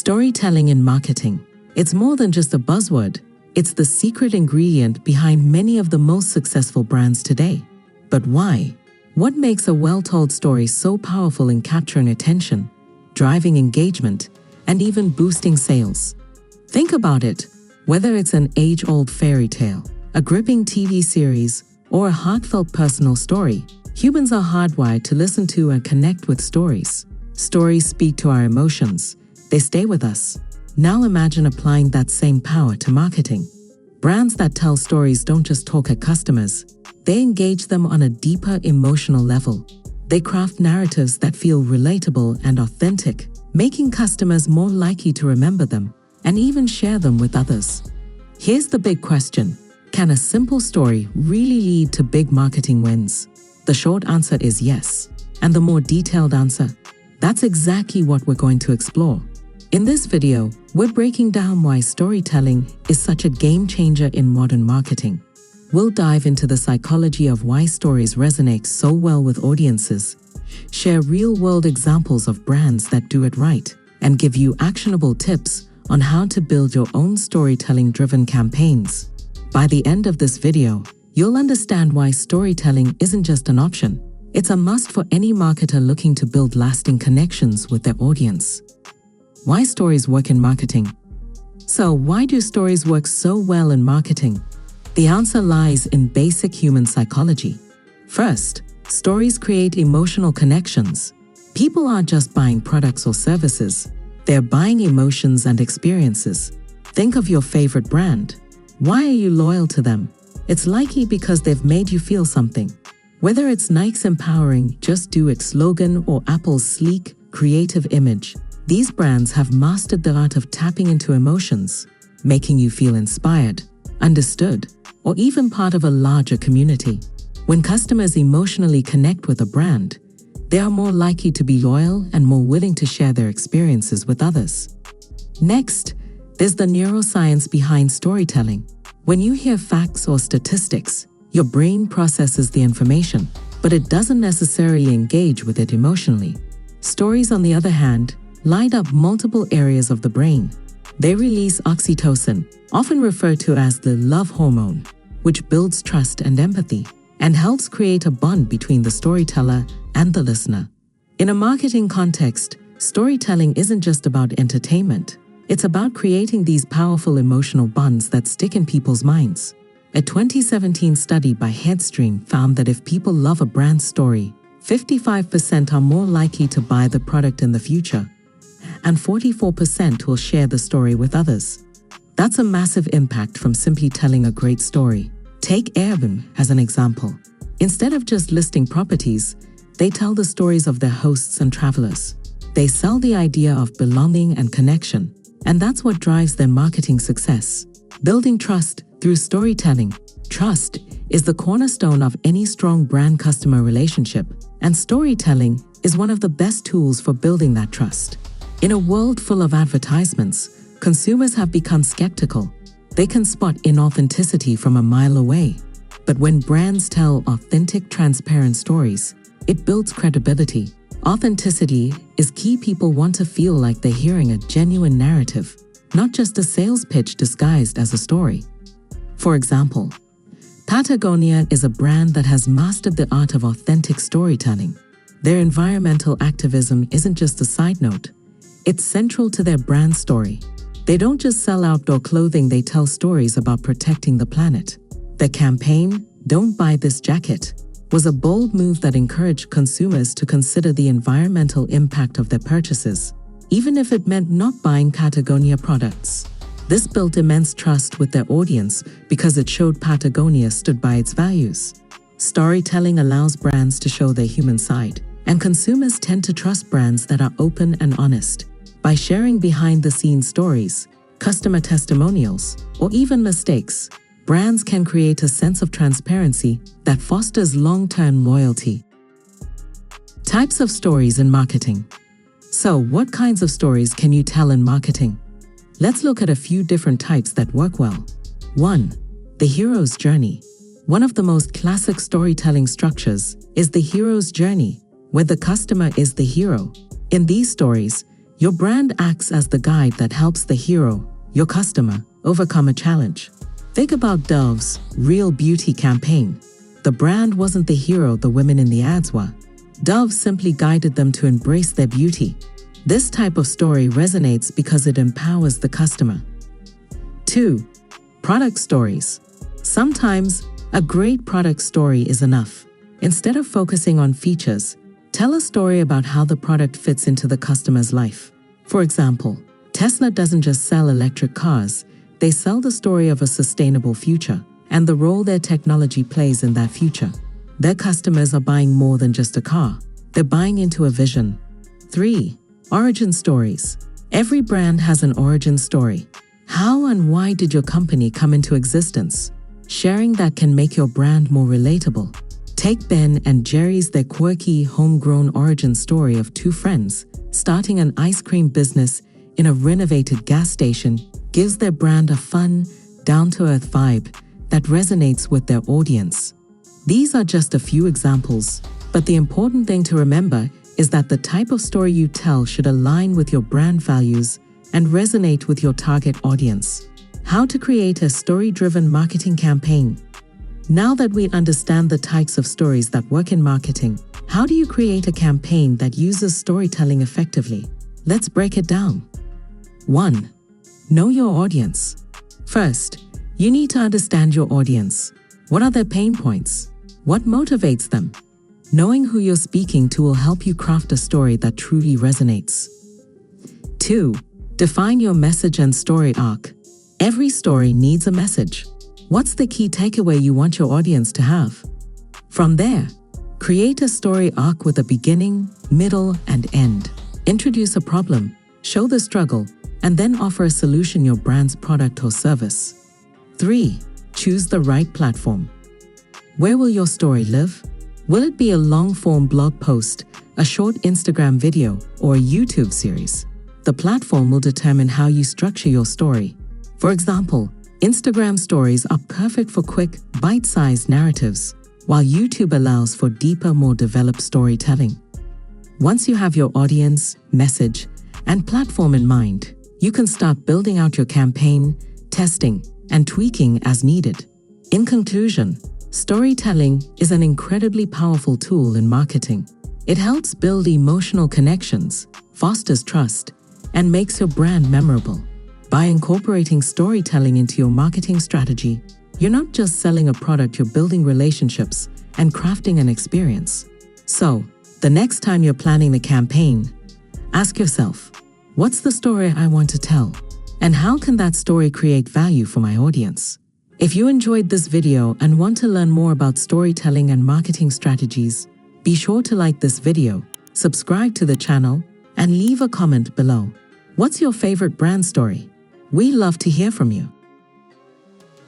Storytelling in marketing. It's more than just a buzzword. It's the secret ingredient behind many of the most successful brands today. But why? What makes a well-told story so powerful in capturing attention, driving engagement, and even boosting sales? Think about it. Whether it's an age-old fairy tale, a gripping TV series, or a heartfelt personal story, humans are hardwired to listen to and connect with stories. Stories speak to our emotions. They stay with us. Now imagine applying that same power to marketing. Brands that tell stories don't just talk at customers. They engage them on a deeper emotional level. They craft narratives that feel relatable and authentic, making customers more likely to remember them and even share them with others. Here's the big question. Can a simple story really lead to big marketing wins? The short answer is yes. And the more detailed answer? That's exactly what we're going to explore. In this video, we're breaking down why storytelling is such a game changer in modern marketing. We'll dive into the psychology of why stories resonate so well with audiences, share real-world examples of brands that do it right, and give you actionable tips on how to build your own storytelling-driven campaigns. By the end of this video, you'll understand why storytelling isn't just an option. It's a must for any marketer looking to build lasting connections with their audience. Why stories work in marketing? So, why do stories work so well in marketing? The answer lies in basic human psychology. First, stories create emotional connections. People aren't just buying products or services. They're buying emotions and experiences. Think of your favorite brand. Why are you loyal to them? It's likely because they've made you feel something. Whether it's Nike's empowering "Just Do It" slogan or Apple's sleek, creative image, these brands have mastered the art of tapping into emotions, making you feel inspired, understood, or even part of a larger community. When customers emotionally connect with a brand, they are more likely to be loyal and more willing to share their experiences with others. Next, there's the neuroscience behind storytelling. When you hear facts or statistics, your brain processes the information, but it doesn't necessarily engage with it emotionally. Stories, on the other hand, light up multiple areas of the brain. They release oxytocin, often referred to as the love hormone, which builds trust and empathy, and helps create a bond between the storyteller and the listener. In a marketing context, storytelling isn't just about entertainment. It's about creating these powerful emotional bonds that stick in people's minds. A 2017 study by Headstream found that if people love a brand's story, 55% are more likely to buy the product in the future, and 44% will share the story with others. That's a massive impact from simply telling a great story. Take Airbnb as an example. Instead of just listing properties, they tell the stories of their hosts and travelers. They sell the idea of belonging and connection, and that's what drives their marketing success. Building trust through storytelling. Trust is the cornerstone of any strong brand-customer relationship, and storytelling is one of the best tools for building that trust. In a world full of advertisements, consumers have become skeptical. They can spot inauthenticity from a mile away. But when brands tell authentic, transparent stories, it builds credibility. Authenticity is key. People want to feel like they're hearing a genuine narrative, not just a sales pitch disguised as a story. For example, Patagonia is a brand that has mastered the art of authentic storytelling. Their environmental activism isn't just a side note. It's central to their brand story. They don't just sell outdoor clothing, they tell stories about protecting the planet. Their campaign, "Don't Buy This Jacket," was a bold move that encouraged consumers to consider the environmental impact of their purchases, even if it meant not buying Patagonia products. This built immense trust with their audience because it showed Patagonia stood by its values. Storytelling allows brands to show their human side, and consumers tend to trust brands that are open and honest. By sharing behind-the-scenes stories, customer testimonials, or even mistakes, brands can create a sense of transparency that fosters long-term loyalty. Types of stories in marketing. So, what kinds of stories can you tell in marketing? Let's look at a few different types that work well. 1. The hero's journey. One of the most classic storytelling structures is the hero's journey, where the customer is the hero. In these stories, Your brand acts as the guide that helps the hero, your customer, overcome a challenge. Think about Dove's Real Beauty campaign. The brand wasn't the hero the women in the ads were. Dove simply guided them to embrace their beauty. This type of story resonates because it empowers the customer. 2. Product stories. Sometimes, a great product story is enough. Instead of focusing on features, tell a story about how the product fits into the customer's life. For example, Tesla doesn't just sell electric cars, they sell the story of a sustainable future and the role their technology plays in that future. Their customers are buying more than just a car. They're buying into a vision. 3. Origin stories. Every brand has an origin story. How and why did your company come into existence? Sharing that can make your brand more relatable. Take Ben and Jerry's, their quirky, homegrown origin story of two friends starting an ice cream business in a renovated gas station gives their brand a fun, down-to-earth vibe that resonates with their audience. These are just a few examples, but the important thing to remember is that the type of story you tell should align with your brand values and resonate with your target audience. How to create a story-driven marketing campaign. Now that we understand the types of stories that work in marketing, how do you create a campaign that uses storytelling effectively? Let's break it down. 1. Know your audience. First, you need to understand your audience. What are their pain points? What motivates them? Knowing who you're speaking to will help you craft a story that truly resonates. 2. Define your message and story arc. Every story needs a message. What's the key takeaway you want your audience to have? From there, create a story arc with a beginning, middle, and end. Introduce a problem, show the struggle, and then offer a solution, your brand's product or service. 3. Choose the right platform. Where will your story live? Will it be a long-form blog post, a short Instagram video, or a YouTube series? The platform will determine how you structure your story. For example, Instagram stories are perfect for quick, bite-sized narratives, while YouTube allows for deeper, more developed storytelling. Once you have your audience, message, and platform in mind, you can start building out your campaign, testing, and tweaking as needed. In conclusion, storytelling is an incredibly powerful tool in marketing. It helps build emotional connections, fosters trust, and makes your brand memorable. By incorporating storytelling into your marketing strategy, you're not just selling a product, you're building relationships and crafting an experience. So, the next time you're planning a campaign, ask yourself, what's the story I want to tell? And how can that story create value for my audience? If you enjoyed this video and want to learn more about storytelling and marketing strategies, be sure to like this video, subscribe to the channel, and leave a comment below. What's your favorite brand story? We love to hear from you.